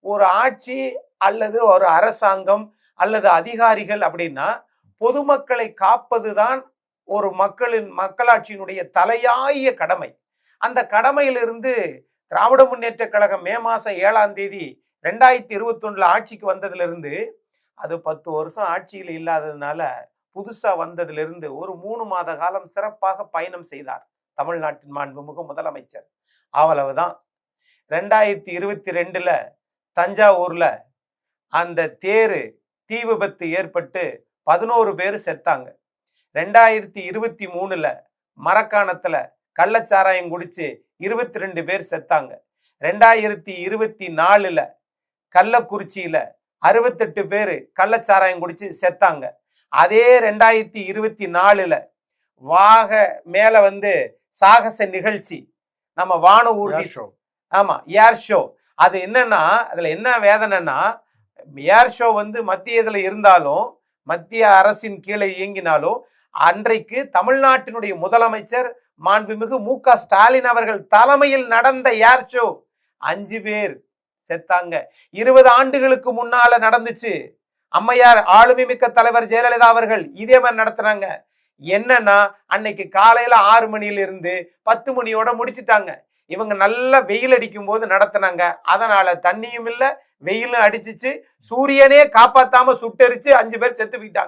ஒரு ஆட்சி அல்லது ஒரு அரசாங்கம் அல்லது அதிகாரிகள் அப்படின்னா பொதுமக்களை காப்பதுதான் ஒரு மக்களாட்சியினுடைய தலையாய கடமை. அந்த கடமையிலிருந்து திராவிட முன்னேற்ற கழகம் மே மாசம் 7ஆம் தேதி 2021 ஆட்சிக்கு வந்ததிலிருந்து அது 10 வருஷம் ஆட்சியில் இல்லாததுனால புதுசா வந்ததிலிருந்து ஒரு 3 மாத காலம் சிறப்பாக பயணம் செய்தார் தமிழ்நாட்டின் மாண்புமிகு முதலமைச்சர். அவ்வளவுதான். 2022 தஞ்சாவூர்ல அந்த தேரு தீ விபத்து ஏற்பட்டு 11 பேர் செத்தாங்க. 2023 மரக்காணத்துல கள்ளச்சாராயம் குடிச்சு 22 பேர் செத்தாங்க. 2024 கள்ளக்குறிச்சியில 68 பேர் கள்ளச்சாராயம் குடிச்சு செத்தாங்க. அதே 2024 வாக மேல சாகச நிகழ்ச்சி, நம்ம வான ஊர்தி ஷோ, ஆமா ஏர் ஷோ. அது என்னன்னா, அதுல என்ன வேதனைன்னா, ஏர் ஷோ மத்திய இதுல இருந்தாலும், மத்திய அரசின் கீழே இயங்கினாலும், அன்றைக்கு தமிழ்நாட்டினுடைய முதலமைச்சர் மாண்புமிகு மு.க. ஸ்டாலின் அவர்கள் தலைமையில் நடந்த ஏர் ஷோ 5 பேர் செத்தாங்க. 20 ஆண்டுகளுக்கு முன்னால நடந்துச்சு. அம்மையார் ஆளுமை மிக்க தலைவர் ஜெயலலிதா அவர்கள் இதே மாதிரி நடத்துனாங்க. என்னன்னா, அன்னைக்கு காலையில 6 மணியில இருந்து 10 மணியோட முடிச்சுட்டாங்க. இவங்க நல்லா வெயில் அடிக்கும் போது நடத்தினாங்க. அதனால தண்ணியும் இல்ல, வெயிலும் அடிச்சிச்சு, சூரியனே காப்பாத்தாம சுட்டெரிச்சு 5 பேர் செத்து போயிட்டாங்க.